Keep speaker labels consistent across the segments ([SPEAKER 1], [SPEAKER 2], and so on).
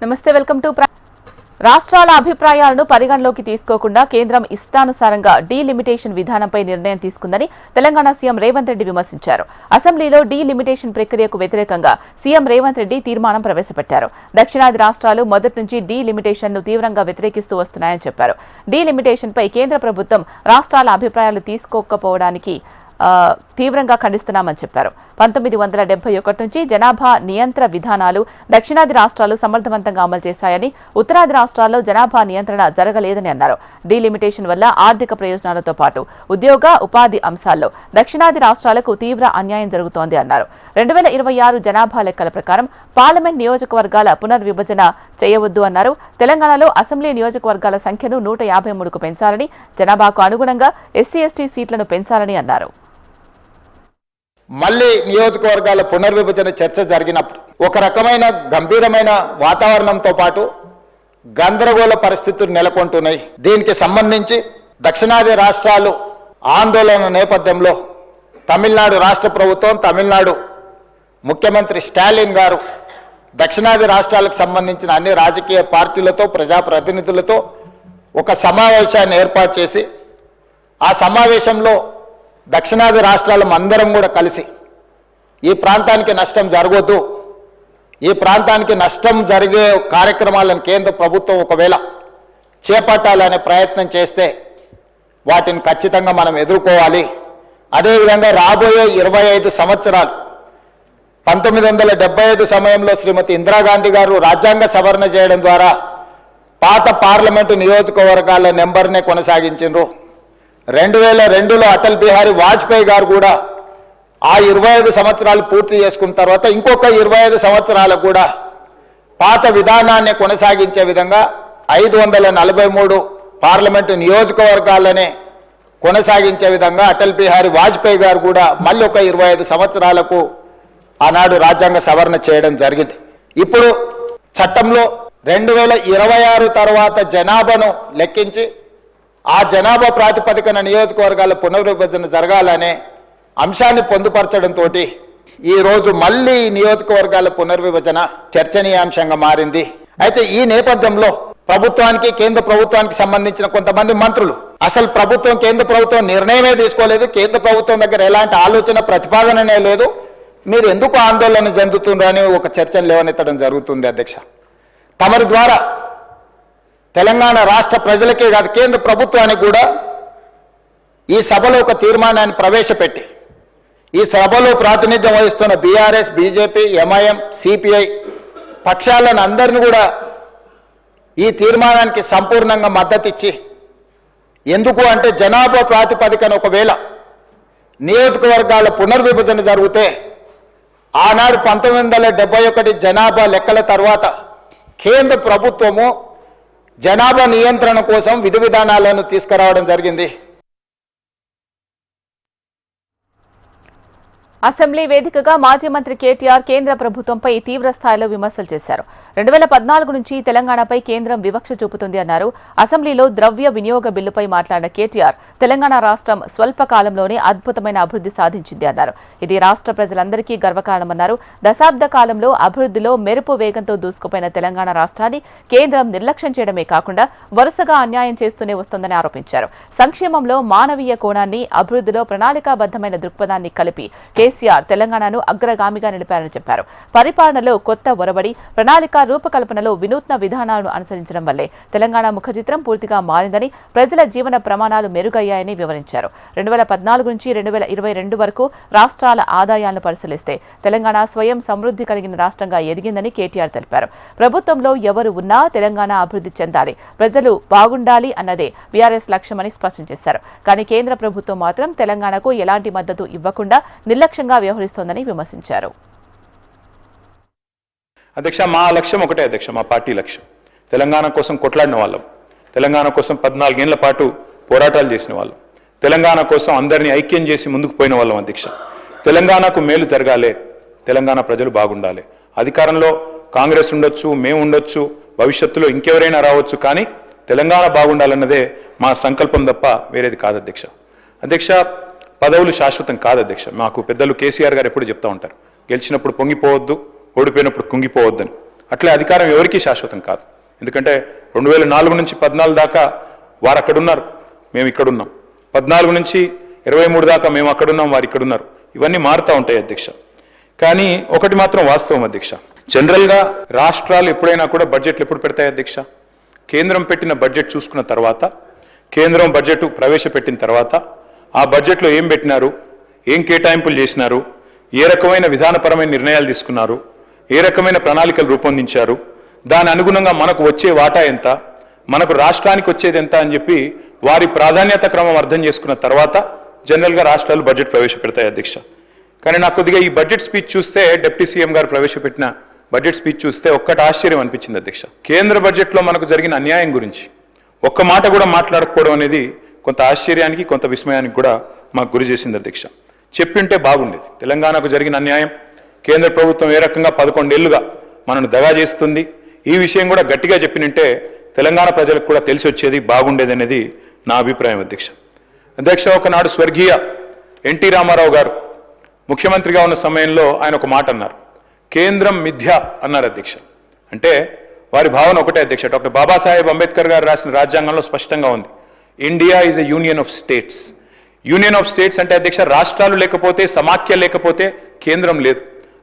[SPEAKER 1] నమస్తే welcome to రాష్ట్రాల అభిప్రాయాలను పరిగణలోకి తీసుకోకుండా కేంద్రం ఇష్టానుసారంగా డీలిమిటేషన్ విధానంపై నిర్ణయం తీసుకుందని తెలంగాణ సీఎం రేవంత్ రెడ్డి విమర్శించారు. అసెంబ్లీలో డీలిమిటేషన్ ప్రక్రియకు వ్యతిరేకంగా సీఎం రేవంత్ రెడ్డి తీర్మానం ప్రవేశపెట్టారు. దక్షిణాది రాష్ట్రాలు మొదటి నుంచి డీలిమిటేషన్ను తీవ్రంగా వ్యతిరేకిస్తూ వస్తున్నాయని చెప్పారు. డీలిమిటేషన్పై కేంద్ర ప్రభుత్వం రాష్ట్రాల అభిప్రాయాలు తీసుకోకపోవడానికి తీవ్రంగా ఖండిస్తున్నామని చెప్పారు. 1971 నుంచి జనాభా నియంత్రణ విధానాలు దక్షిణాది రాష్ట్రాలు సమర్థవంతంగా అమలు చేశాయని, ఉత్తరాది రాష్ట్రాల్లో జనాభా నియంత్రణ జరగలేదని అన్నారు. డీలిమిటేషన్ వల్ల ఆర్థిక ప్రయోజనాలతో పాటు ఉద్యోగ ఉపాధి అంశాల్లో దక్షిణాది రాష్ట్రాలకు తీవ్ర అన్యాయం జరుగుతోంది అన్నారు. 2026 జనాభా లెక్కల ప్రకారం పార్లమెంట్ నియోజకవర్గాల పునర్విభజన చేయవద్దు అన్నారు. తెలంగాణలో అసెంబ్లీ నియోజకవర్గాల సంఖ్యను 153కు పెంచాలని, జనాభాకు అనుగుణంగా ఎస్సీ ఎస్టీ సీట్లను పెంచాలని అన్నారు.
[SPEAKER 2] మళ్ళీ నియోజకవర్గాల పునర్విభజన చర్చ జరిగినప్పుడు ఒక రకమైన గంభీరమైన వాతావరణంతో పాటు గందరగోళ పరిస్థితులు నెలకొంటున్నాయి. దీనికి సంబంధించి దక్షిణాది రాష్ట్రాలు ఆందోళన నేపథ్యంలో తమిళనాడు రాష్ట్ర ప్రభుత్వం, తమిళనాడు ముఖ్యమంత్రి స్టాలిన్ గారు దక్షిణాది రాష్ట్రాలకు సంబంధించిన అన్ని రాజకీయ పార్టీలతో, ప్రజాప్రతినిధులతో ఒక సమావేశాన్ని ఏర్పాటు చేసి ఆ సమావేశంలో దక్షిణాది రాష్ట్రాల అందరం కూడా కలిసి ఈ ప్రాంతానికి నష్టం జరగొద్దు, ఈ ప్రాంతానికి నష్టం జరిగే కార్యక్రమాలను కేంద్ర ప్రభుత్వం ఒకవేళ చేపట్టాలనే ప్రయత్నం చేస్తే వాటిని ఖచ్చితంగా మనం ఎదుర్కోవాలి. అదేవిధంగా రాబోయే 25 సంవత్సరాలు 1975 సమయంలో శ్రీమతి ఇందిరాగాంధీ గారు రాజ్యాంగ సవరణ చేయడం ద్వారా పాత పార్లమెంటు నియోజకవర్గాల నెంబర్నే కొనసాగించారు. 2002లో అటల్ బిహారీ వాజ్పేయి గారు కూడా ఆ 25 సంవత్సరాలు పూర్తి చేసుకున్న తర్వాత ఇంకొక 25 సంవత్సరాలకు కూడా పాత విధానాన్ని కొనసాగించే విధంగా 543 పార్లమెంటు నియోజకవర్గాలనే కొనసాగించే విధంగా అటల్ బిహారీ వాజ్పేయి గారు కూడా మళ్ళీ ఒక 25 సంవత్సరాలకు ఆనాడు రాజ్యాంగ సవరణ చేయడం జరిగింది. ఇప్పుడు చట్టంలో 2026 తర్వాత జనాభాను లెక్కించి ఆ జనాభా ప్రాతిపదికన నియోజకవర్గాల పునర్విభజన జరగాలనే అంశాన్ని పొందుపరచడంతో ఈరోజు మళ్ళీ ఈ నియోజకవర్గాల పునర్విభజన చర్చనీయాంశంగా మారింది. అయితే ఈ నేపథ్యంలో ప్రభుత్వానికి, కేంద్ర ప్రభుత్వానికి సంబంధించిన కొంతమంది మంత్రులు అసలు ప్రభుత్వం, కేంద్ర ప్రభుత్వం నిర్ణయమే తీసుకోలేదు, కేంద్ర ప్రభుత్వం దగ్గర ఎలాంటి ఆలోచన ప్రతిపాదననే లేదు, మీరు ఎందుకు ఆందోళన చెందుతుండ్రు అని ఒక చర్చను లేవనెత్తడం జరుగుతుంది. అధ్యక్ష, తమరి ద్వారా తెలంగాణ రాష్ట్ర ప్రజలకే కాదు కేంద్ర ప్రభుత్వానికి కూడా ఈ సభలో ఒక తీర్మానాన్ని ప్రవేశపెట్టి ఈ సభలో ప్రాతినిధ్యం వహిస్తున్న బీఆర్ఎస్, బీజేపీ, ఎంఐఎం, సిపిఐ పక్షాలను అందరినీ కూడా ఈ తీర్మానానికి సంపూర్ణంగా మద్దతు ఇచ్చి, ఎందుకు అంటే జనాభా ప్రాతిపదికన ఒకవేళ నియోజకవర్గాల పునర్విభజన జరిగితే ఆనాడు 1971 జనాభా లెక్కల తర్వాత కేంద్ర ప్రభుత్వము జనాభా నియంత్రణ కోసం విధి విధానాలను తీసుకురావడం జరిగింది.
[SPEAKER 1] అసెంబ్లీ వేదికగా మాజీ మంత్రి కేటీఆర్ కేంద్ర ప్రభుత్వంపై తీవ్ర స్థాయిలో విమర్శలు చేశారు. 2014 నుంచి తెలంగాణపై కేంద్రం వివక్ష చూపుతుంది అన్నారు. అసెంబ్లీలో ద్రవ్య వినియోగ బిల్లుపై మాట్లాడిన కేటీఆర్ తెలంగాణ రాష్ట్రం స్వల్ప కాలంలోనే అద్భుతమైన అభివృద్ధి సాధించింది అన్నారు. ఇది రాష్ట్ర ప్రజలందరికీ గర్వకారణమన్నారు. దశాబ్ద కాలంలో అభివృద్ధిలో మెరుపు వేగంతో దూసుకుపోయిన తెలంగాణ రాష్ట్రాన్ని కేంద్రం నిర్లక్ష్యం చేయడమే కాకుండా వరుసగా అన్యాయం చేస్తూనే వస్తోందని ఆరోపించారు. సంక్షేమంలో మానవీయ కోణాన్ని, అభివృద్ధిలో ప్రణాళికాబద్ధమైన దృక్పథాన్ని కలిపి కేసీఆర్ తెలంగాణను అగ్రగామిగా నిలిపారని చెప్పారు. పరిపాలనలో కొత్త ఒరబడి, ప్రణాళిక రూపకల్పనలో వినూత్న విధానాలను అనుసరించడం వల్లే తెలంగాణ ముఖచిత్రం పూర్తిగా మారిందని, ప్రజల జీవన ప్రమాణాలు మెరుగయ్యాయని వివరించారు. 2014 నుంచి 2022 వరకు రాష్ట్రాల ఆదాయాలను పరిశీలిస్తే తెలంగాణ స్వయం సమృద్ధి కలిగిన రాష్ట్రంగా ఎదిగిందని కేటీఆర్ తెలిపారు. ప్రభుత్వంలో ఎవరు ఉన్నా తెలంగాణ అభివృద్ధి చెందాలి, ప్రజలు బాగుండాలి అన్నదే బీఆర్ఎస్ లక్ష్యమని స్పష్టం చేశారు. కానీ కేంద్ర ప్రభుత్వం మాత్రం తెలంగాణకు ఎలాంటి మద్దతు ఇవ్వకుండా నిర్లక్ష్యంగా వ్యవహరిస్తోందని విమర్శించారు.
[SPEAKER 3] అధ్యక్ష, మా లక్ష్యం ఒకటే అధ్యక్ష, మా పార్టీ లక్ష్యం తెలంగాణ కోసం కొట్లాడిన వాళ్ళం, తెలంగాణ కోసం 14 ఏళ్ల పాటు పోరాటాలు చేసిన వాళ్ళం, తెలంగాణ కోసం అందరినీ ఐక్యం చేసి ముందుకు పోయిన వాళ్ళం. అధ్యక్ష, తెలంగాణకు మేలు జరగాలి, తెలంగాణ ప్రజలు బాగుండాలి. అధికారంలో కాంగ్రెస్ ఉండొచ్చు, మేము ఉండొచ్చు, భవిష్యత్తులో ఇంకెవరైనా రావచ్చు, కానీ తెలంగాణ బాగుండాలన్నదే మా సంకల్పం తప్ప వేరేది కాదు అధ్యక్ష. అధ్యక్ష, పదవులు శాశ్వతం కాదు అధ్యక్ష. మాకు పెద్దలు కేసీఆర్ గారు ఎప్పుడు చెప్తూ ఉంటారు, గెలిచినప్పుడు పొంగిపోవద్దు, ఓడిపోయినప్పుడు కుంగిపోవద్దని. అట్లే అధికారం ఎవరికీ శాశ్వతం కాదు. ఎందుకంటే 2004 నుంచి 14 దాకా వారు అక్కడున్నారు, మేము ఇక్కడున్నాం. 14 నుంచి 23 దాకా మేము అక్కడున్నాం, వారు ఇక్కడున్నారు. ఇవన్నీ మారుతూ ఉంటాయి అధ్యక్ష. కానీ ఒకటి మాత్రం వాస్తవం అధ్యక్ష, జనరల్గా రాష్ట్రాలు ఎప్పుడైనా కూడా బడ్జెట్లు ఎప్పుడు పెడతాయి అధ్యక్ష? కేంద్రం పెట్టిన బడ్జెట్ చూసుకున్న తర్వాత, కేంద్రం బడ్జెట్ ప్రవేశపెట్టిన తర్వాత ఆ బడ్జెట్లో ఏం పెట్టినారు, ఏం కేటాయింపులు చేసినారు, ఏ రకమైన విధానపరమైన నిర్ణయాలు తీసుకున్నారు, ఏ రకమైన ప్రణాళికలు రూపొందించారు, దాని అనుగుణంగా మనకు వచ్చే వాటా ఎంత, మనకు రాష్ట్రానికి వచ్చేది ఎంత అని చెప్పి వారి ప్రాధాన్యత క్రమం అర్థం చేసుకున్న తర్వాత జనరల్గా రాష్ట్రాలు బడ్జెట్ ప్రవేశపెడతాయి అధ్యక్ష. కానీ నాకు కొద్దిగా ఈ బడ్జెట్ స్పీచ్ చూస్తే, డిప్యూటీ సీఎం గారు ప్రవేశపెట్టిన బడ్జెట్ స్పీచ్ చూస్తే ఒక్కటి ఆశ్చర్యం అనిపించింది అధ్యక్ష. కేంద్ర బడ్జెట్లో మనకు జరిగిన అన్యాయం గురించి ఒక్క మాట కూడా మాట్లాడకపోవడం అనేది కొంత ఆశ్చర్యానికి, కొంత విస్మయానికి కూడా మాకు గురి చేసింది అధ్యక్ష. చెప్పింటే బాగుండేది. తెలంగాణకు జరిగిన అన్యాయం, కేంద్ర ప్రభుత్వం ఏ రకంగా 11 ఏళ్లుగా మనను దగా చేస్తుంది, ఈ విషయం కూడా గట్టిగా చెప్పినంటే తెలంగాణ ప్రజలకు కూడా తెలిసి వచ్చేది, బాగుండేది అనేది నా అభిప్రాయం అధ్యక్ష. అధ్యక్ష, ఒకనాడు స్వర్గీయ ఎన్టీ రామారావు గారు ముఖ్యమంత్రిగా ఉన్న సమయంలో ఆయన ఒక మాట అన్నారు, కేంద్రం మిథ్య అన్నారు అధ్యక్ష. అంటే వారి భావన ఒకటే అధ్యక్ష, డాక్టర్ బాబాసాహెబ్ అంబేద్కర్ గారు రాసిన రాజ్యాంగంలో స్పష్టంగా ఉంది, India is a union of states. Union of states అంటే అధ్యక్ష, రాష్ట్రాలు లేకపోతే, సమాఖ్య లేకపోతే కేంద్రం లేదు.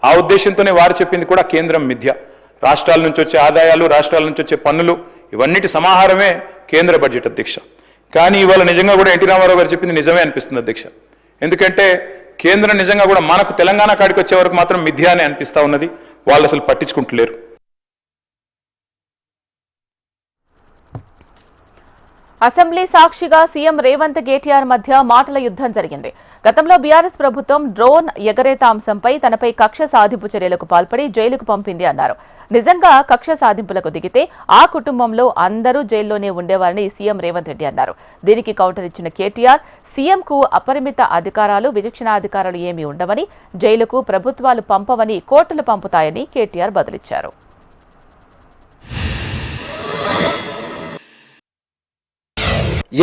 [SPEAKER 3] ఆ ఉద్దేశంతోనే వారు చెప్పింది కూడా కేంద్రం మిథ్య. రాష్ట్రాల నుంచి వచ్చే ఆదాయాలు, రాష్ట్రాల నుంచి వచ్చే పన్నులు, ఇవన్నిటి సమాహారమే కేంద్ర బడ్జెట్ అధ్యక్ష. కానీ ఇవాళ నిజంగా కూడా ఎన్టీ రామారావు గారు చెప్పింది నిజమే అనిపిస్తుంది అధ్యక్ష. ఎందుకంటే కేంద్రం నిజంగా కూడా మనకు తెలంగాణ కాడికి వచ్చే వరకు మాత్రం మిథ్య అని అనిపిస్తూ ఉన్నది. వాళ్ళు అసలు పట్టించుకుంటలేరు.
[SPEAKER 1] అసెంబ్లీ సాక్షిగా సీఎం రేవంత్ కేటీఆర్ మధ్య మాటల యుద్ధం జరిగింది. గతంలో బీఆర్ఎస్ ప్రభుత్వం డ్రోన్ ఎగరేత అంశంపై తనపై కక్ష సాధింపు చర్యలకు పాల్పడి జైలుకు పంపింది అన్నారు. నిజంగా కక్ష సాధింపులకు దిగితే ఆ కుటుంబంలో అందరూ జైల్లోనే ఉండేవారని సీఎం రేవంత్ రెడ్డి అన్నారు. దీనికి కౌంటర్ ఇచ్చిన కేటీఆర్, సీఎంకు అపరిమిత అధికారాలు, విచక్షణాధికారాలు ఏమీ ఉండవని, జైలుకు ప్రభుత్వాలు పంపవని, కోర్టులు పంపుతాయని కేటీఆర్ బదులిచ్చారు.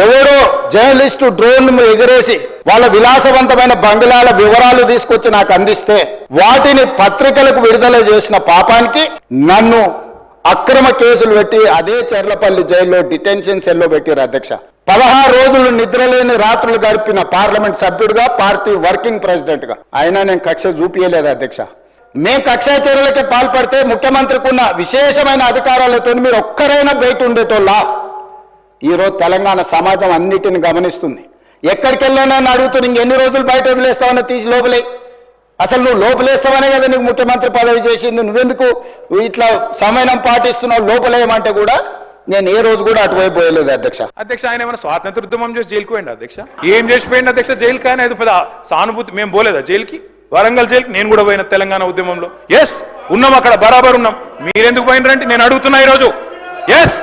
[SPEAKER 2] ఎవరో జర్నలిస్టు డ్రోన్ ఎగరేసి వాళ్ళ విలాసవంతమైన బంగ్లాల వివరాలు తీసుకొచ్చి నాకు అందిస్తే వాటిని పత్రికలకు విడుదల చేసిన పాపానికి నన్ను అక్రమ కేసులు పెట్టి అదే చెర్లపల్లి జైల్లో డిటెన్షన్ సెల్లో పెట్టారు అధ్యక్ష. 16 రోజులు నిద్రలేని రాత్రులు గడిపిన పార్లమెంట్ సభ్యుడిగా, పార్టీ వర్కింగ్ ప్రెసిడెంట్ గా అయినా నేను కక్ష చూపించలేదు అధ్యక్ష. మేము కక్షా చర్యలకి పాల్పడితే ముఖ్యమంత్రికి ఉన్న విశేషమైన అధికారాలతో మీరు ఒక్కరైనా బయట ఉండేటోళ్ళ. ఈరోజు తెలంగాణ సమాజం అన్నిటిని గమనిస్తుంది. ఎక్కడికి వెళ్ళానని అడుగుతుంది, ఇంకెన్ని రోజులు బయట వదిలేస్తావని తీసి లోపలే. అసలు నువ్వు లోపలేస్తావనే కదా నీకు ముఖ్యమంత్రి పదవి చేసింది, నువ్వెందుకు ఇట్లా సమయం పాటిస్తున్నావు లోపలేయమంటే కూడా నేను ఏ రోజు కూడా అటువైపు పోయలేదు అధ్యక్ష.
[SPEAKER 3] అధ్యక్ష, ఆయన ఏమైనా స్వాతంత్ర ఉద్యమం చేసి జైలుకు పోయింది అధ్యక్ష? ఏం చేసిపోయింది అధ్యక్ష జైలుకి? ఆయన ఏదో పెద్ద సానుభూతి. మేము పోలేదా జైలుకి? వరంగల్ జైలుకి నేను కూడా పోయిన తెలంగాణ ఉద్యమంలో. ఎస్, ఉన్నాం అక్కడ, బరాబర్ ఉన్నాం. మీరెందుకు పోయినరంటే నేను అడుగుతున్నా ఈరోజు. ఎస్,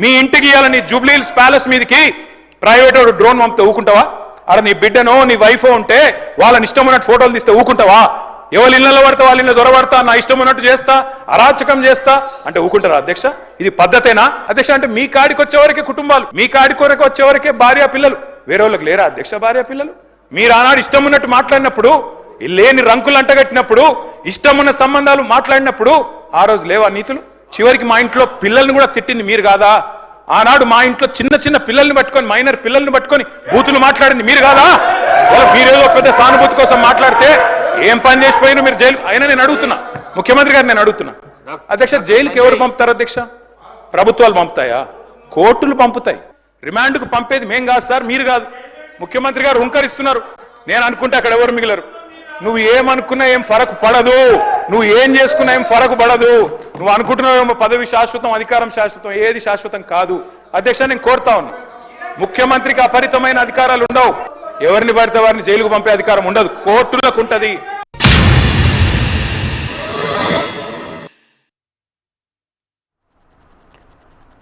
[SPEAKER 3] మీ ఇంటికి ఇవ్వాలని జూబ్లీహిల్స్ ప్యాలెస్ మీదకి ప్రైవేట్ డ్రోన్ పంపితే ఊకుంటావా? అక్కడ నీ బిడ్డనో నీ వైఫో ఉంటే వాళ్ళని ఇష్టం ఉన్నట్టు ఫోటోలు తీస్తే ఊకుంటావా? ఎవరి ఇళ్లలో పడతా వాళ్ళ ఇళ్ళ దొరబడతా, నా ఇష్టం ఉన్నట్టు చేస్తా, అరాచకం చేస్తా అంటే ఊకుంటారా అధ్యక్ష? ఇది పద్ధతేనా అధ్యక్ష? అంటే మీ కాడికి వచ్చేవరకే కుటుంబాలు, మీ కాడి కొరకు వచ్చేవరకే భార్య పిల్లలు, వేరే వాళ్ళకి లేరా అధ్యక్ష భార్య పిల్లలు? మీరు ఆనాడు ఇష్టం ఉన్నట్టు మాట్లాడినప్పుడు, లేని రంకులు అంటగట్టినప్పుడు, ఇష్టం ఉన్న సంబంధాలు మాట్లాడినప్పుడు ఆ రోజు లేవా నీతులు? చివరికి మా ఇంట్లో పిల్లల్ని కూడా తిట్టింది మీరు కాదా? ఆనాడు మా ఇంట్లో చిన్న చిన్న పిల్లల్ని పట్టుకొని, మైనర్ పిల్లల్ని పట్టుకొని బూతులు మాట్లాడింది మీరు కాదా? మీరేదో పెద్ద సానుభూతి కోసం మాట్లాడితే ఏం పని చేసిపోయినా మీరు జైలు. అయినా నేను అడుగుతున్నా, ముఖ్యమంత్రి గారు నేను అడుగుతున్నా అధ్యక్ష, జైలుకి ఎవరు పంపుతారు అధ్యక్ష? ప్రభుత్వాలు పంపుతాయా? కోర్టులు పంపుతాయి. రిమాండ్కు పంపేది మేం కాదు సార్, మీరు కాదు. ముఖ్యమంత్రి గారు హుంకరిస్తున్నారు. నేను అనుకుంటే అక్కడ ఎవరు మిగిలరు. నువ్వు ఏమనుకున్నా ఏం ఫరకు పడదు, నువ్వు ఏం చేసుకున్నా ఏం ఫరకు పడదు. నువ్వు అనుకుంటున్నావు పదవి శాశ్వతం, అధికారం శాశ్వతం, ఏది శాశ్వతం కాదు అధ్యక్ష. నేను కోరుతా ఉన్నా, ముఖ్యమంత్రికి అపరితమైన అధికారాలు ఉండవు. ఎవరిని పడితే వారిని జైలుకు పంపే అధికారం ఉండదు, కోర్టులకు ఉంటది.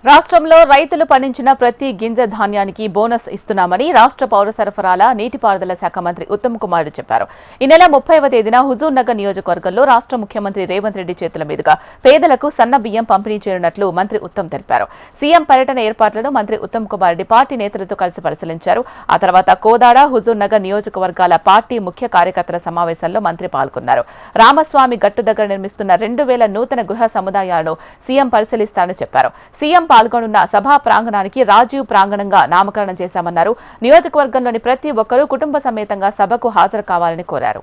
[SPEAKER 1] రాష్ట్రంలో రైతులు పండించిన ప్రతి గింజ ధాన్యానికి బోనస్ ఇస్తున్నామని రాష్ట్ర పౌర సరఫరాల నీటిపారుదల శాఖ మంత్రి ఉత్తమ్ కుమార్ రెడ్డి చెప్పారు. ఈ నెల 30వ తేదీన హుజూర్ నగర్ నియోజకవర్గంలో రాష్ట్ర ముఖ్యమంత్రి రేవంత్ రెడ్డి చేతుల మీదుగా పేదలకు సన్న బియ్యం పంపిణీ చేయనున్నట్లు మంత్రి ఉత్తమ్ తెలిపారు. సీఎం పర్యటన ఏర్పాట్లను మంత్రి ఉత్తమ్ కుమార్ రెడ్డి పార్టీ నేతలతో కలిసి పరిశీలించారు. ఆ తర్వాత కోదాడ, హుజూర్ నగర్ నియోజకవర్గాల పార్టీ ముఖ్య కార్యకర్తల సమావేశంలో మంత్రి పాల్గొన్నారు. రామస్వామి గట్టు దగ్గర నిర్మిస్తున్న 2000 నూతన గృహ సముదాయాలను సీఎం పరిశీలిస్తారని చెప్పారు. సీఎం పాల్గొనున్న సభా ప్రాంగణానికి రాజీవ్ ప్రాంగణంగా నామకరణం చేశామన్నారు. నియోజకవర్గంలోని ప్రతి ఒక్కరూ కుటుంబ సమేతంగా సభకు హాజరు కావాలని కోరారు.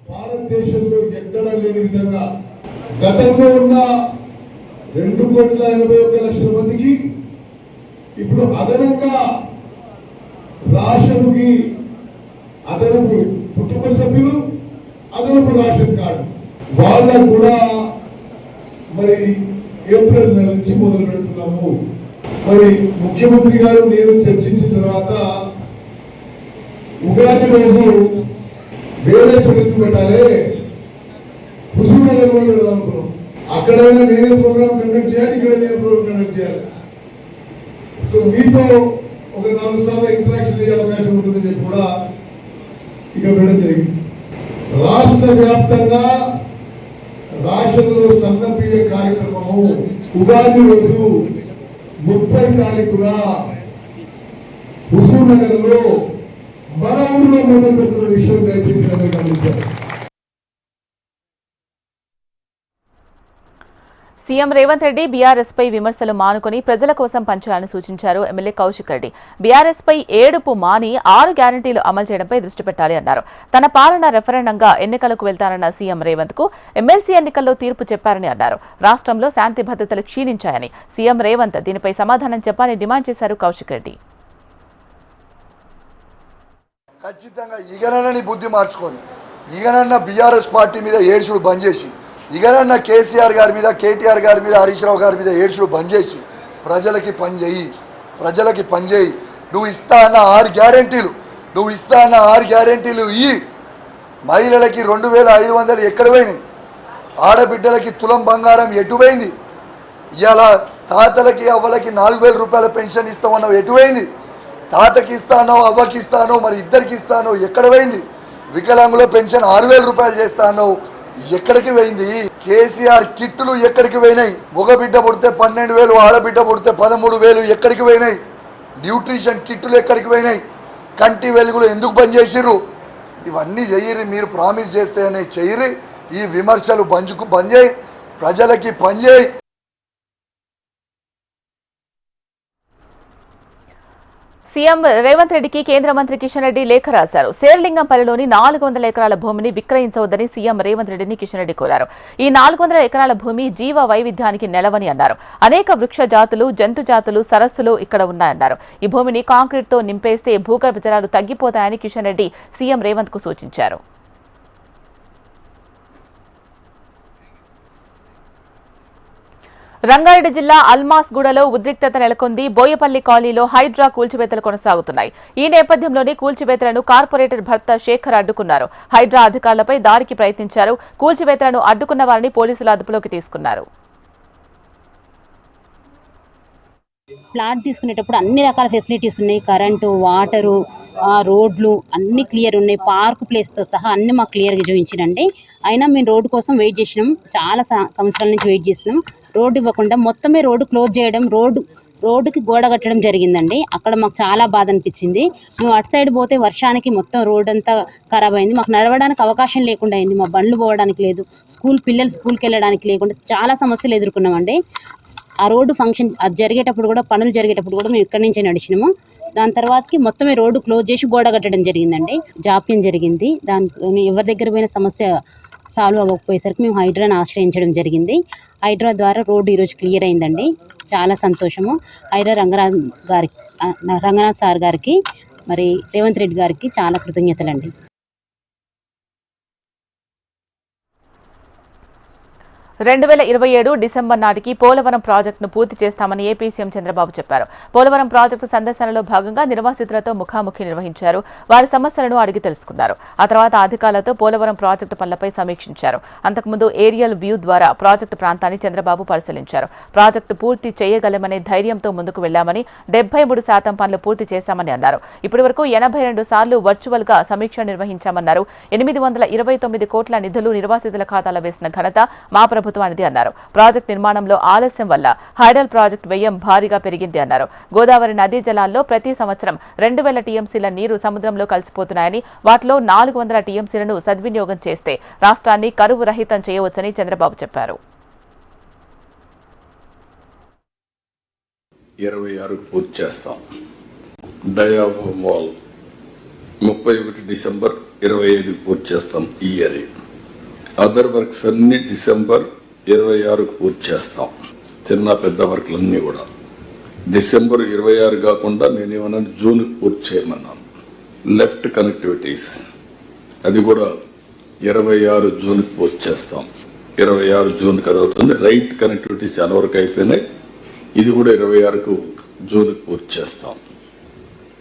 [SPEAKER 4] భారతదేశంలో ఎక్కడా లేని విధంగా గతంలో ఉన్న 2,81,00,000 మందికి ఇప్పుడు అదనంగా రాషన్కి అదనపు కుటుంబ సభ్యులు, అదనపు రేషన్ కార్డు వాళ్ళకు కూడా మరి ఏప్రిల్ నెల నుంచి మొదలు పెడుతున్నాము. మరి ముఖ్యమంత్రి గారు నేను చర్చించిన తర్వాత ఉగాది రోజు వేరే చోటుకు పెట్టాలి, హుజూర్ నగర్ లో పెడదాం అనుకున్నాం. అక్కడైనా నేనే ప్రోగ్రామ్ కండక్ట్ చేయాలి, ఇక్కడ నేను ప్రోగ్రామ్ కండక్ట్ చేయాలి. సో మీతో ఒక 4 సార్లు ఇంటరాక్షన్ అయ్యే అవకాశం ఉంటుందని చెప్పి కూడా ఇక్కడ పెట్టడం జరిగింది. రాష్ట్ర వ్యాప్తంగా రాష్ట్రంలో సన్న బియ్య కార్యక్రమము ఉగాది రోజు 30 తారీఖున హుజూర్ నగర్ లో మన ఊరిలో మొదలు పెడుతున్న విషయం దయచేసి గమనించారు.
[SPEAKER 1] సీఎం రేవంత్ రెడ్డి బీఆర్ఎస్ పై విమర్శలు మానుకొని ప్రజల కోసం పనిచేయాలని సూచించారు. ఎమ్మెల్యే కౌశిక్ రెడ్డి బీఆర్ఎస్ పై ఏడుపు మాని 6 గ్యారంటీలు అమలు చేయడంపై దృష్టి పెట్టాలి అన్నారు. తన పాలన రెఫరెండంగా ఎన్నికలకు వెళ్తారన్న సీఎం రేవంత్ కు ఎమ్మెల్సీ ఎన్నికల్లో తీర్పు చెప్పారని అన్నారు. రాష్ట్రంలో శాంతి భద్రతలు క్షీణించాయని సీఎం రేవంత్ దీనిపై సమాధానం చెప్పాలని డిమాండ్ చేశారు కౌశిక్ రెడ్డి.
[SPEAKER 5] ఖచ్చితంగా ఈగనని బుద్ధి మార్చుకొని ఈగనన్న బీఆర్ఎస్ పార్టీ మీద ఏడ్చుడు బంద్ చేసి, ఈగనన్న కేసీఆర్ గారి మీద, కేటీఆర్ గారి మీద, హరీష్ రావు గారి మీద ఏడ్చుడు బంద్ చేసి ప్రజలకి పని చేయి. నువ్వు ఇస్తా అన్న 6 గ్యారెంటీలు ఈ మహిళలకి 2,500 ఎక్కడ పోయినాయి? ఆడబిడ్డలకి తులం బంగారం ఎటు పోయింది? ఇలా తాతలకి అవ్వలకి 4,000 రూపాయల పెన్షన్ ఇస్తామన్నావు, ఎటు పోయింది? తాతకి ఇస్తానో, అవ్వకి ఇస్తానో, మరి ఇద్దరికి ఇస్తానో, ఎక్కడ పోయింది? వికలాంగుల పెన్షన్ 6,000 రూపాయలు చేస్తానో, ఎక్కడికి పోయింది? కేసీఆర్ కిట్టులు ఎక్కడికి పోయినాయి? మగ బిడ్డ పుడితే 12,000, ఆడబిడ్డ పుడితే 13,000 ఎక్కడికి పోయినాయి? న్యూట్రిషన్ కిట్టులు ఎక్కడికి పోయినాయి? కంటి వెలుగులు ఎందుకు బంద్ చేసిర్రు? ఇవన్నీ చెయ్యిరి, మీరు ప్రామిస్ చేస్తేనే చెయ్యిరి. ఈ విమర్శలు బంద్ చేయి, ప్రజలకి పని చేయి.
[SPEAKER 1] సీఎం రేవంత్ రెడ్డికి కేంద్ర మంత్రి కిషన్ రెడ్డి లేఖ రాశారు. శేర్లింగంపల్లిలోని 400 ఎకరాల భూమిని విక్రయించవద్దని సీఎం రేవంత్ రెడ్డిని కిషన్ రెడ్డి కోరారు. ఈ 400 ఎకరాల భూమి జీవ వైవిధ్యానికి నెలవని అన్నారు. అనేక వృక్ష జాతులు, జంతు జాతులు, సరస్సులు ఇక్కడ ఉన్నాయన్నారు. ఈ భూమిని కాంక్రీట్ తో నింపేస్తే భూగర్భ జలాలు తగ్గిపోతాయని కిషన్ రెడ్డి సీఎం రేవంత్ కు సూచించారు. రంగారెడ్డి జిల్లా అల్మాస్గూడలో ఉద్రిక్తత నెలకొంది. బోయపల్లి కాలనీలో హైడ్రా కూల్చివేతలు కొనసాగుతున్నాయి. ఈ నేపథ్యంలోనే కూల్చివేతలను కార్పొరేటర్ భర్త శేఖర్ అడ్డుకున్నారు. హైడ్రా అధికారులపై దాడికి ప్రయత్నించారు. కూల్చివేతలను అడ్డుకున్న వారిని పోలీసులు అదుపులోకి తీసుకున్నారు.
[SPEAKER 6] ప్లాట్ తీసుకునేటప్పుడు అన్ని రకాల ఫెసిలిటీస్ ఉన్నాయి. కరెంటు, వాటరు, రోడ్లు అన్ని క్లియర్ ఉన్నాయి. పార్క్ ప్లేస్తో సహా అన్ని మాకు క్లియర్గా చూపించినండి. అయినా మేము రోడ్డు కోసం వెయిట్ చేసినాం, చాలా సంవత్సరాల నుంచి వెయిట్ చేసినాం. రోడ్డు ఇవ్వకుండా మొత్తమే రోడ్డు క్లోజ్ చేయడం, రోడ్డుకి గోడ కట్టడం జరిగిందండి. అక్కడ మాకు చాలా బాధ అనిపించింది. మేము అటు సైడ్ పోతే వర్షానికి మొత్తం రోడ్ అంతా ఖరాబ్ అయింది. మాకు నడవడానికి అవకాశం లేకుండా అయింది. మా బండ్లు పోవడానికి లేదు, పిల్లలు స్కూల్కి వెళ్ళడానికి లేకుండా చాలా సమస్యలు ఎదుర్కొన్నామండి. ఆ రోడ్డు ఫంక్షన్ అది జరిగేటప్పుడు కూడా, పనులు జరిగేటప్పుడు కూడా మేము ఇక్కడి నుంచే నడిచినాము. దాని తర్వాతకి మొత్తమే రోడ్డు క్లోజ్ చేసి గోడ కట్టడం జరిగిందండి. జాప్యం జరిగింది. దాని ఎవరి దగ్గర పోయిన సమస్య సాల్వ్ అవ్వకపోయేసరికి మేము హైడ్రాని ఆశ్రయించడం జరిగింది. హైడ్రా ద్వారా రోడ్డు ఈరోజు క్లియర్ అయిందండి. చాలా సంతోషము. హైడ్రా రంగనాథ్ సార్ గారికి, మరి రేవంత్ రెడ్డి గారికి చాలా కృతజ్ఞతలండి.
[SPEAKER 1] 2027 డిసెంబర్ నాటికి పోలవరం ప్రాజెక్టును పూర్తి చేస్తామని ఏపీ సీఎం చంద్రబాబు చెప్పారు. పోలవరం ప్రాజెక్టు సందర్శనలో భాగంగా నిర్వాసితులతో ముఖాముఖి నిర్వహించారు. వారి సమస్యలను అడిగి తెలుసుకున్నారు. ఆ తర్వాత అధికారులతో పోలవరం ప్రాజెక్టు పనులపై సమీక్షించారు. అంతకుముందు ఏరియల్ వ్యూ ద్వారా ప్రాజెక్టు ప్రాంతాన్ని చంద్రబాబు పరిశీలించారు. ప్రాజెక్టు పూర్తి చేయగలమనే ధైర్యంతో ముందుకు వెళ్లామని, 73% పనులు పూర్తి చేశామని అన్నారు. ఇప్పటివరకు 82 సార్లు వర్చువల్ గా సమీక్ష నిర్వహించామన్నారు. 829 కోట్ల నిధులు నిర్వాసితుల ఖాతాలో వేసిన ఘనత మా ప్రభుత్వానిది అన్నారు. ప్రాజెక్టు నిర్మాణంలో ఆలస్యం వల్ల హైడల్ ప్రాజెక్టు వ్యయం భారీగా పెరిగింది అన్నారు. గోదావరి నదీ జలాల్లో ప్రతి సంవత్సరం 2000 టీఎంసీల నీరు సముద్రంలో కలిసిపోతున్నాయని, వాటిలో 400 టీఎంసీలను సద్వినియోగం చేస్తే రాష్ట్రాన్ని కరువు రహితం చేయవచ్చని చంద్రబాబు చెప్పారు.
[SPEAKER 7] 26 పూర్తి చేస్తాం. డయాఫ్రమ్ వాల్ 31 డిసెంబర్ 25 పూర్తి చేస్తాం ఈ ఇయర్. అదర్ వర్క్స్ అన్ని డిసెంబర్ 26 పూర్తి చేస్తాం. చిన్న పెద్ద వర్క్లన్నీ కూడా డిసెంబర్ 26 కాకుండా నేనేమన్నా జూన్ పూర్తి చేయమన్నాను. లెఫ్ట్ కనెక్టివిటీస్ అది కూడా 26 జూన్ పూర్తి చేస్తాం. 26 జూన్ కదవుతుంది. రైట్ కనెక్టివిటీస్ చాలా వరకు అయిపోయినాయి. ఇది కూడా 26కు జూన్ పూర్తి చేస్తాం.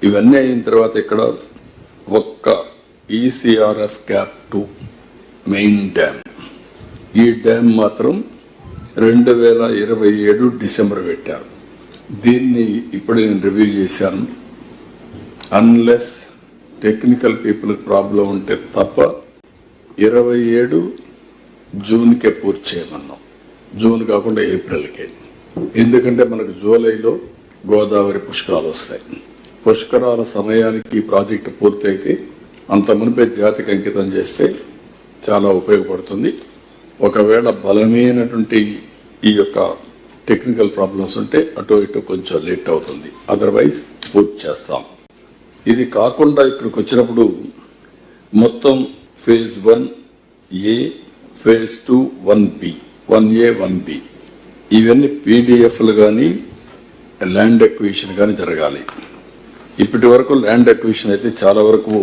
[SPEAKER 7] ఇవన్నీ అయిన తర్వాత ఇక్కడ ఒక్క ఈసీఆర్ఎఫ్ క్యాప్ 2 మెయిన్ డ్యామ్, ఈ డ్యామ్ మాత్రం 2027 డిసెంబర్ పెట్టారు. దీన్ని ఇప్పుడు నేను రివ్యూ చేశాను. అన్లెస్ టెక్నికల్ పీపుల్ ప్రాబ్లం ఉంటే తప్ప 27 జూన్కే పూర్తి చేయమన్నాం. జూన్ కాకుండా ఏప్రిల్కే. ఎందుకంటే మనకు జూలైలో గోదావరి పుష్కరాలు వస్తాయి. పుష్కరాల సమయానికి ఈ ప్రాజెక్టు పూర్తి అయితే అంత మునిపే జాతికి అంకితం చేస్తే చాలా ఉపయోగపడుతుంది. ఒకవేళ బలమైనటువంటి ఈ యొక్క టెక్నికల్ ప్రాబ్లమ్స్ ఉంటే అటు ఇటు కొంచెం లేట్ అవుతుంది. అదర్వైజ్ పూర్తి చేస్తాం. ఇది కాకుండా ఇక్కడికి వచ్చినప్పుడు మొత్తం phase 1A, phase 2 1B, 1A 1B ఇవన్నీ పీడిఎఫ్లు కానీ ల్యాండ్ ఎక్విజిషన్ కానీ జరగాలి. ఇప్పటి వరకు ల్యాండ్ ఎక్విజిషన్ అయితే చాలా వరకు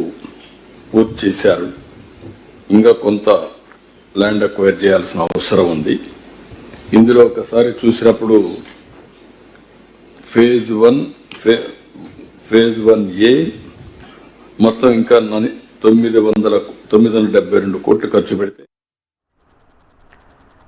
[SPEAKER 7] పూర్తి చేశారు. ఇంకా కొంత ల్యాండ్ అక్వైర్ చేయాల్సిన అవసరం ఉంది. ఇందులో ఒకసారి చూసినప్పుడు ఫేజ్ 1A మొత్తం ఇంకా 972 కోట్లు ఖర్చు పెడితే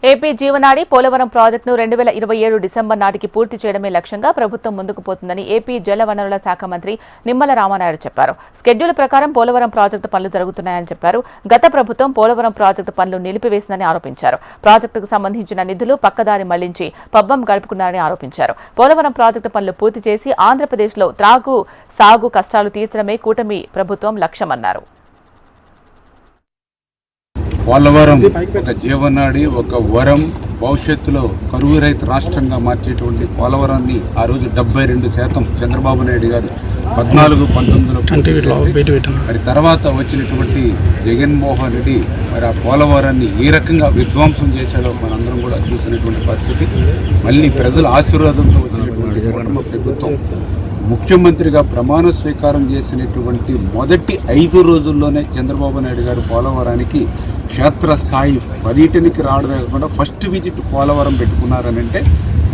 [SPEAKER 1] ఏపీ జీవనాడి పోలవరం ప్రాజెక్టును 2027 డిసెంబర్ నాటికి పూర్తి చేయడమే లక్ష్యంగా ప్రభుత్వం ముందుకు పోతుందని ఏపీ జలవనరుల శాఖ మంత్రి నిమ్మల రామానాయుడు చెప్పారు. స్కెడ్యూల్ ప్రకారం పోలవరం ప్రాజెక్టు పనులు జరుగుతున్నాయని చెప్పారు. గత ప్రభుత్వం పోలవరం ప్రాజెక్టు పనులు నిలిపివేసిందని ఆరోపించారు. ప్రాజెక్టుకు సంబంధించిన నిధులు పక్కదారి మళ్లించి పబ్బం గడుపుకున్నారని ఆరోపించారు. పోలవరం ప్రాజెక్టు పనులు పూర్తి చేసి ఆంధ్రప్రదేశ్లో త్రాగు సాగు కష్టాలు తీర్చడమే కూటమి ప్రభుత్వం లక్ష్యమన్నారు.
[SPEAKER 8] పోలవరం ఒక జీవనాడి, ఒక వరం, భవిష్యత్తులో కరువు రహిత రాష్ట్రంగా మార్చేటువంటి పోలవరాన్ని ఆ రోజు 72% చంద్రబాబు నాయుడు గారు 14-19 మరి తర్వాత వచ్చినటువంటి జగన్మోహన్ రెడ్డి మరి ఆ పోలవరాన్ని ఏ రకంగా విధ్వంసం చేశాడో మనందరం కూడా చూసినటువంటి పరిస్థితి. మళ్ళీ ప్రజల ఆశీర్వాదంతో వచ్చినటువంటి ప్రభుత్వం ముఖ్యమంత్రిగా ప్రమాణ స్వీకారం చేసినటువంటి మొదటి 5 రోజుల్లోనే చంద్రబాబు నాయుడు గారు పోలవరానికి క్షేత్రస్థాయి పర్యటనకి రావడమే కాకుండా ఫస్ట్ విజిట్ పోలవరం పెట్టుకున్నారని అంటే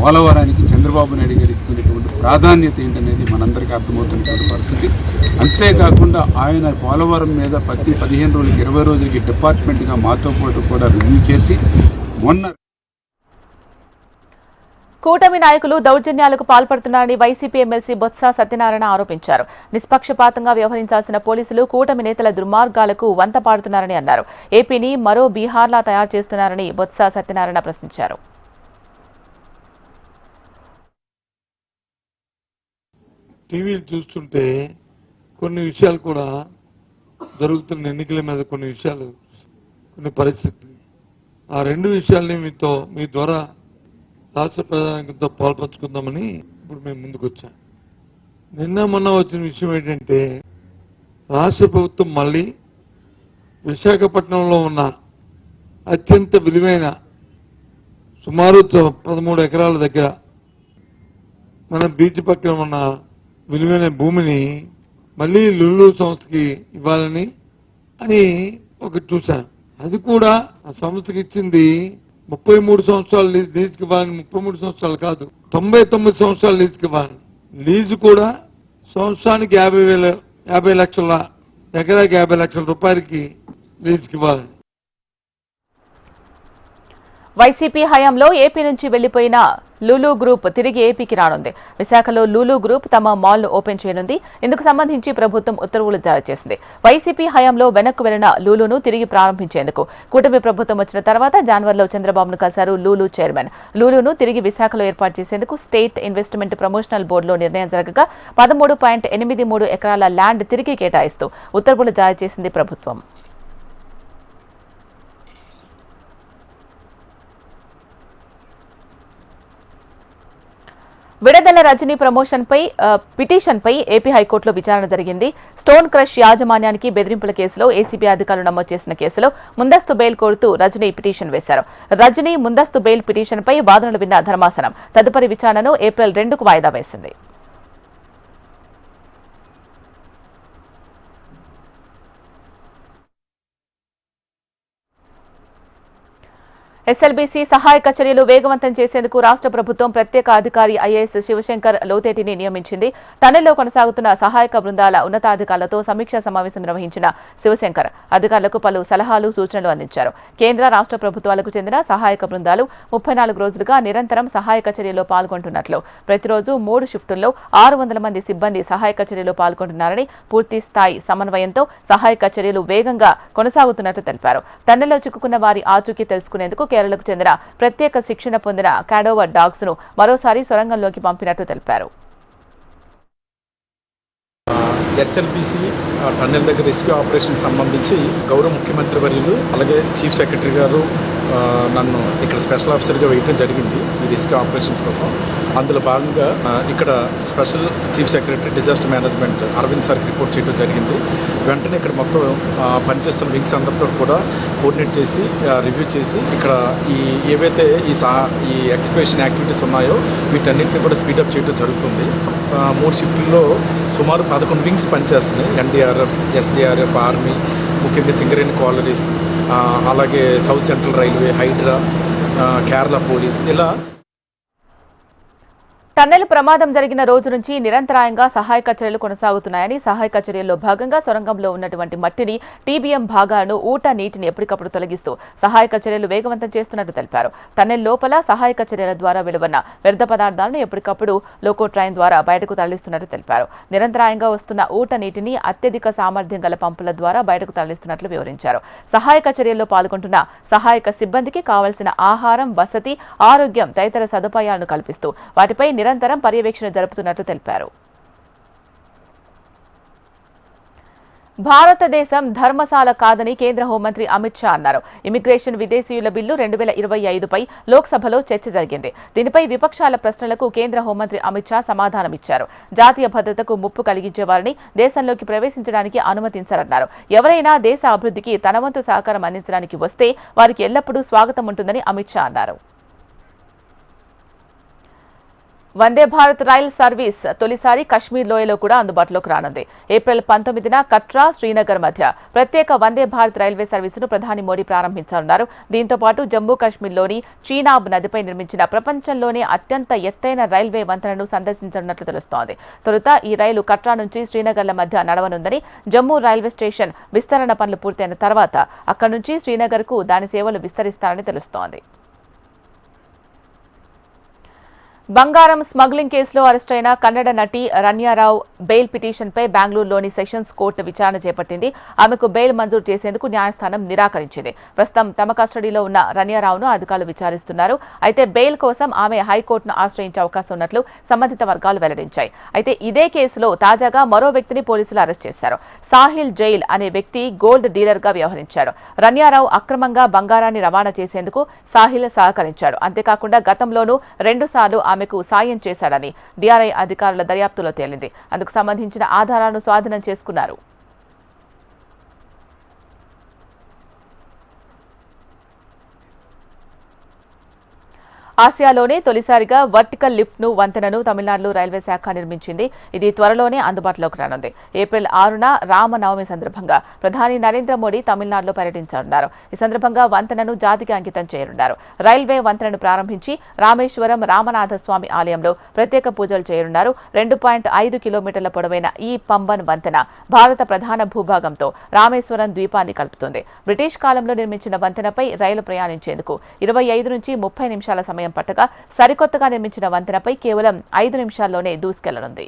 [SPEAKER 8] పోలవరానికి చంద్రబాబు నాయుడు గారు ఇస్తున్నటువంటి ప్రాధాన్యత ఏంటనేది మనందరికీ అర్థమవుతున్నటువంటి పరిస్థితి. అంతేకాకుండా ఆయన పోలవరం మీద ప్రతి 15 రోజులకి 20 రోజులకి డిపార్ట్మెంట్గా మాతో పాటు కూడా రివ్యూ చేసి మొన్న
[SPEAKER 1] కూటమి నాయకులు దౌర్జన్యాలకు పాల్పడుతున్నారని వైసీపీ ఎమ్మెల్సీ బొత్స సత్యనారాయణ ఆరోపించారు. నిష్పక్షపాతంగా వ్యవహరించాల్సిన పోలీసులు కూటమి నేతల దుర్మార్గాలకు వంత పాడుతున్నారని అన్నారు. ఏపీని మరో బీహార్లా తయారు చేస్తున్నారని బొత్స సత్యనారాయణ ప్రశ్నించారు.
[SPEAKER 4] టీవీలు చూస్తుంటే కొన్ని విషయాలు కూడా జరుగుతున్న ఎన్నికల మీద కొన్ని విషయాలు, కొన్ని పరిస్థితులు, ఆ 2 విషయాల్ని మీ ద్వారా రాష్ట్ర ప్రధానితో పాల్పంచుకుందామని ఇప్పుడు మేము ముందుకు వచ్చాం. నిన్న మొన్న వచ్చిన విషయం ఏంటంటే రాష్ట్ర ప్రభుత్వం మళ్ళీ విశాఖపట్నంలో ఉన్న అత్యంత విలువైన సుమారు 13 ఎకరాల దగ్గర మన బీచ్ పక్కన ఉన్న విలువైన భూమిని మళ్ళీ లులు సంస్థకి ఇవ్వాలని అని ఒకటి చూశాను. అది కూడా ఆ సంస్థకి ఇచ్చింది 33 సంవత్సరాలు లీజుకి ఇవ్వాలని, 33 సంవత్సరాలు కాదు, 99 సంవత్సరాలు లీజుకి ఇవ్వాలని. లీజు కూడా సంవత్సరానికి 50 లక్షల, ఎకరాకి 50 లక్షల రూపాయలకి లీజుకి ఇవ్వాలని.
[SPEAKER 1] వైసీపీ హయాంలో ఏపీ నుంచి వెళ్లిపోయిన లూలు గ్రూప్ తిరిగి ఏపీకి రానుంది. విశాఖలో లూలు గ్రూప్ తమ మాల్ను ఓపెన్ చేయనుంది. ఇందుకు సంబంధించి ప్రభుత్వం ఉత్తర్వులు జారీ చేసింది. వైసీపీ హయాంలో వెనక్కు వెళ్లిన లూలును తిరిగి ప్రారంభించేందుకు కూటమి ప్రభుత్వం వచ్చిన తర్వాత జనవరిలో చంద్రబాబును కలిశారు లూలు చైర్మన్. లూలును తిరిగి విశాఖలో ఏర్పాటు చేసేందుకు స్టేట్ ఇన్వెస్ట్మెంట్ ప్రమోషనల్ బోర్డులో నిర్ణయం జరగగా 13.83 ఎకరాల ల్యాండ్ తిరిగి కేటాయిస్తూ ఉత్తర్వులు జారీ చేసింది ప్రభుత్వం. విడుదల రజనీ పిటిషన్పై ఏపీ హైకోర్టులో విచారణ జరిగింది. స్టోన్ క్రష్ యాజమాన్యానికి బెదిరింపుల కేసులో ఏసీబీ అధికారులు నమోదు చేసిన కేసులో ముందస్తు బెయిల్ కోరుతూ రజనీ పిటిషన్ వేశారు. రజనీ ముందస్తు బెయిల్ పిటిషన్పై వాదనలు విన్న ధర్మాసనం తదుపరి విచారణను ఏప్రిల్ 2కు వాయిదా వేసింది. ఎస్ఎల్బీసీ సహాయక చర్యలు వేగవంతం చేసేందుకు రాష్ట్ర ప్రభుత్వం ప్రత్యేక అధికారి ఐఏఎస్ శివశంకర్ లోతేటిని నియమించింది. టన్నెల్లో కొనసాగుతున్న సహాయక బృందాల ఉన్నతాధికారులతో సమీక్షా సమావేశం నిర్వహించిన శివశంకర్ అధికారులకు పలు సలహాలు, సూచనలు అందించారు. కేంద్ర, రాష్ట్ర ప్రభుత్వాలకు చెందిన సహాయక బృందాలు 34 రోజులుగా నిరంతరం సహాయక చర్యలో పాల్గొంటున్నట్లు, ప్రతిరోజు 3 షిఫ్టుల్లో 600 మంది సిబ్బంది సహాయక చర్యలో పాల్గొంటున్నారని, పూర్తి స్థాయి సమన్వయంతో సహాయక చర్యలు వేగంగా కొనసాగుతున్నట్లు తెలిపారు. టన్నెల్లో చిక్కుకున్న వారి ఆచూకీ తెలుసుకునేందుకు కేరళకు చెందిన ప్రత్యేక శిక్షణ పొందిన క్యాడోవర్ డాగ్స్ ను మరోసారి సొరంగంలోకి పంపినట్టు తెలిపారు.
[SPEAKER 9] ఎస్ఎల్బీసీ టన్నెల్ దగ్గర రెస్క్యూ ఆపరేషన్ సంబంధించి గౌరవ ముఖ్యమంత్రి వర్యులు అలాగే చీఫ్ సెక్రటరీ గారు నన్ను ఇక్కడ స్పెషల్ ఆఫీసర్గా వేయడం జరిగింది ఈ రెస్క్యూ ఆపరేషన్స్ కోసం. అందులో భాగంగా ఇక్కడ special chief secretary disaster management Arvind సార్కి రిపోర్ట్ చేయడం జరిగింది. వెంటనే ఇక్కడ మొత్తం పనిచేస్తున్న వింగ్స్ అందరితో కూడా కోఆర్డినేట్ చేసి రివ్యూ చేసి ఇక్కడ ఏవైతే ఈ ఎక్స్కవేషన్ యాక్టివిటీస్ ఉన్నాయో వీటన్నిటిని కూడా స్పీడప్ చేయడం జరుగుతుంది. 3 షిఫ్టుల్లో సుమారు 11 వింగ్స్ పనిచేస్తున్నాయి. ఎన్డీఆర్ఎఫ్, ఎస్డీఆర్ఎఫ్, ఆర్మీ, ముఖ్యంగా సింగరేణి కాలరీస్, అలాగే South Central Railway, Hydraa, Kerala police ఇలా.
[SPEAKER 1] టన్నెల్ ప్రమాదం జరిగిన రోజు నుంచి నిరంతరాయంగా సహాయక చర్యలు కొనసాగుతున్నాయని, సహాయక చర్యల్లో భాగంగా సొరంగంలో ఉన్నటువంటి మట్టిని, టీబీఎం భాగాలను, ఊట నీటిని ఎప్పటికప్పుడు తొలగిస్తూ సహాయక చర్యలు వేగవంతం చేస్తున్నట్టు తెలిపారు. టన్నెల్ లోపల సహాయక చర్యల ద్వారా వెలువన్న వ్యర్థ పదార్థాలను ఎప్పటికప్పుడు లోకో ట్రైన్ ద్వారా బయటకు తరలిస్తున్నట్టు తెలిపారు. నిరంతరాయంగా వస్తున్న ఊట నీటిని అత్యధిక సామర్థ్యం గల పంపుల ద్వారా బయటకు తరలిస్తున్నట్లు వివరించారు. సహాయక చర్యల్లో పాల్గొంటున్న సహాయక సిబ్బందికి కావలసిన ఆహారం, వసతి, ఆరోగ్యం తదితర సదుపాయాలను కల్పిస్తూ వాటిపై నిరంతరం పర్యవేక్షణ జరుపుతున్నట్లు తెలిపారు. భారతదేశం ధర్మశాల కాదని కేంద్ర హోంమంత్రి అమిత్ షా అన్నారు. ఇమిగ్రేషన్, విదేశీయుల బిల్లు 2025పై లోక్సభలో చర్చ జరిగింది. దీనిపై విపక్షాల ప్రశ్నలకు కేంద్ర హోంమంత్రి అమిత్ షా సమాధానమిచ్చారు. జాతీయ భద్రతకు ముప్పు కలిగించేవారిని దేశంలోకి ప్రవేశించడానికి అనుమతించారన్నారు. ఎవరైనా దేశ అభివృద్ధికి తన వంతు సహకారం అందించడానికి వస్తే వారికి ఎల్లప్పుడూ స్వాగతం ఉంటుందని అమిత్ షా అన్నారు. వందే భారత్ రైల్ సర్వీస్ తొలిసారి కశ్మీర్ లోయలో కూడా అందుబాటులోకి రానుంది. ఏప్రిల్ 19న కట్రా, శ్రీనగర్ మధ్య ప్రత్యేక వందే భారత్ రైల్వే సర్వీసును ప్రధాని మోడీ ప్రారంభించనున్నారు. దీంతో పాటు జమ్మూ కాశ్మీర్లోని చీనాబ్ నదిపై నిర్మించిన ప్రపంచంలోనే అత్యంత ఎత్తైన రైల్వే వంతెనను సందర్శించనున్నట్లు తెలుస్తోంది. తొలుత ఈ రైలు కట్రా నుంచి శ్రీనగర్ల మధ్య నడవనుందని, జమ్మూ రైల్వే స్టేషన్ విస్తరణ పనులు పూర్తయిన తర్వాత అక్కడి నుంచి శ్రీనగర్కు దాని సేవలు విస్తరిస్తారని తెలుస్తోంది. బంగారం స్మగ్లింగ్ కేసులో అరెస్టైన కన్నడ నటి రన్యారావు బెయిల్ పిటిషన్పై బెంగళూరులోని సెషన్స్ కోర్టు విచారణ చేపట్టింది. ఆమెకు బెయిల్ మంజూరు చేసేందుకు న్యాయస్థానం నిరాకరించింది. ప్రస్తుతం తమ కస్టడీలో ఉన్న రన్యారావును అధికారులు విచారిస్తున్నారు. అయితే బెయిల్ కోసం ఆమె హైకోర్టును ఆశ్రయించే అవకాశం ఉన్నట్లు సంబంధిత వర్గాలు వెల్లడించాయి. అయితే ఇదే కేసులో తాజాగా మరో వ్యక్తిని పోలీసులు అరెస్ట్ చేశారు. సాహిల్ జైల్ అనే వ్యక్తి గోల్డ్ డీలర్గా వ్యవహరించాడు. రన్యారావు అక్రమంగా బంగారాన్ని రవాణా చేసేందుకు సాహిల్ సహకరించాడు. అంతేకాకుండా గతంలోనూ 2 సార్లు ఆమెకు సాయం చేశాడని డీఆర్ఐ అధికారుల దర్యాప్తులో తేలింది. అందుకు సంబంధించిన ఆధారాలను స్వాధీనం చేసుకున్నారు. ఆసియాలోనే తొలిసారిగా వర్టికల్ లిఫ్ట్ వంతెనను తమిళనాడులో రైల్వే శాఖ నిర్మించింది. ఇది త్వరలోనే అందుబాటులోకి రానుంది. ఏప్రిల్ 6న రామనవమి సందర్భంగా ప్రధాని నరేంద్ర మోడీ తమిళనాడులో పర్యటించనున్నారు. ఈ సందర్భంగా వంతెనను జాతికి అంకితం చేయనున్నారు. రైల్వే వంతెనను ప్రారంభించి రామేశ్వరం రామనాథస్వామి ఆలయంలో ప్రత్యేక పూజలు చేయనున్నారు. 2.5 కిలోమీటర్ల పొడవైన ఈ పంబన్ వంతెన భారత ప్రధాన భూభాగంతో రామేశ్వరం ద్వీపాన్ని కలుపుతుంది. బ్రిటిష్ కాలంలో నిర్మించిన వంతెనపై రైలు ప్రయాణించేందుకు 25 నుంచి 30 నిమిషాల సమయం పట్టగా సరికొత్తగా నిర్మించిన వంతెనపై కేవలం 5 నిమిషాల్లోనే దూసుకెళ్లనుంది.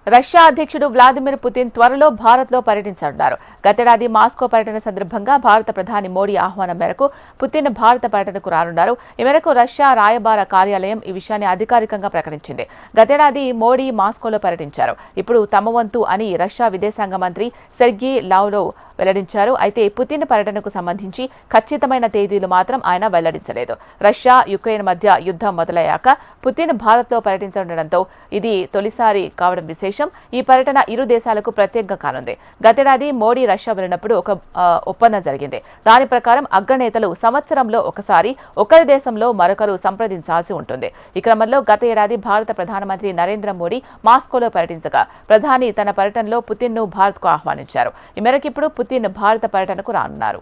[SPEAKER 1] రష్యా అధ్యక్షుడు వ్లాదిమిర్ పుతిన్ త్వరలో భారత్లో పర్యటించనున్నారు. గతేడాది మాస్కో పర్యటన సందర్భంగా భారత ప్రధాని మోడీ ఆహ్వానం మేరకు పుతిన్ భారత పర్యటనకు రానున్నారు. ఈ మేరకు రష్యా రాయబార కార్యాలయం ఈ విషయాన్ని అధికారికంగా ప్రకటించింది. గతేడాది మోడీ మాస్కోలో పర్యటించారు. ఇప్పుడు తమ వంతు అని రష్యా విదేశాంగ మంత్రి సెర్గీ లావ్రోవ్ వెల్లడించారు. అయితే పుతిన్ పర్యటనకు సంబంధించి ఖచ్చితమైన తేదీలు మాత్రం ఆయన వెల్లడించలేదు. రష్యా యుక్రెయిన్ మధ్య యుద్ధం మొదలయ్యాక పుతిన్ భారత్లో పర్యటించనుండటంతో ఇది తొలిసారి కావడం విశేషం. ఈ పర్యటన ఇరు దేశాలకు ప్రత్యేకంగా కానుంది. గతేడాది మోడీ రష్యా వెళ్లినప్పుడు ఒక ఒప్పందం జరిగింది. దాని ప్రకారం అగ్రనేతలు సంవత్సరంలో ఒకసారి ఒకరి దేశంలో మరొకరు సంప్రదించాల్సి ఉంటుంది. ఈ క్రమంలో గత ఏడాది భారత ప్రధానమంత్రి నరేంద్ర మోడీ మాస్కోలో పర్యటించగా ప్రధాని తన పర్యటనలో పుతిన్ను భారత్కు ఆహ్వానించారు. ఈ మేరకు ఇప్పుడు పుతిన్ భారత పర్యటనకు రానున్నారు.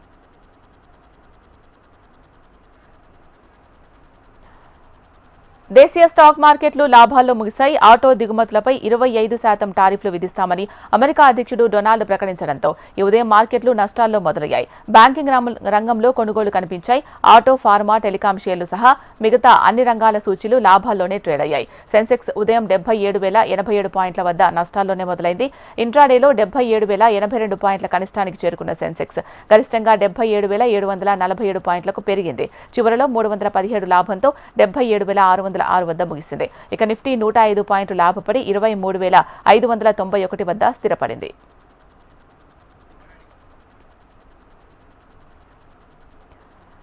[SPEAKER 1] దేశీయ స్టాక్ మార్కెట్లు లాభాల్లో ముగిశాయి. ఆటో దిగుమతులపై 25% టారిఫ్లు విధిస్తామని అమెరికా అధ్యక్షుడు డొనాల్డ్ ప్రకటించడంతో ఈ ఉదయం మార్కెట్లు నష్టాల్లో మొదలయ్యాయి. బ్యాంకింగ్ రంగంలో కొనుగోలు కనిపించాయి. ఆటో, ఫార్మా, టెలికాం షేర్లు సహా మిగతా అన్ని రంగాల సూచీలు లాభాల్లోనే ట్రేడ్ అయ్యాయి. సెన్సెక్స్ ఉదయం 77,087 పాయింట్ల వద్ద నష్టాల్లోనే మొదలైంది. ఇంట్రాడేలో 77,082 పాయింట్ల కనిష్టానికి చేరుకున్న సెన్సెక్స్ గరిష్టంగా 77,747 పాయింట్లకు పెరిగింది. చివరలో 317 లాభంతో 77,606 వద్ద ముగిసింది. ఇక నిఫ్టీ 105 పాయింట్లు లాభపడి 23,591 వద్ద స్థిరపడింది.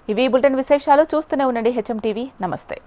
[SPEAKER 1] ఇవి బులెటిన్ విశేషాలు. చూస్తూనే ఉండండి HM టీవీ. నమస్తే.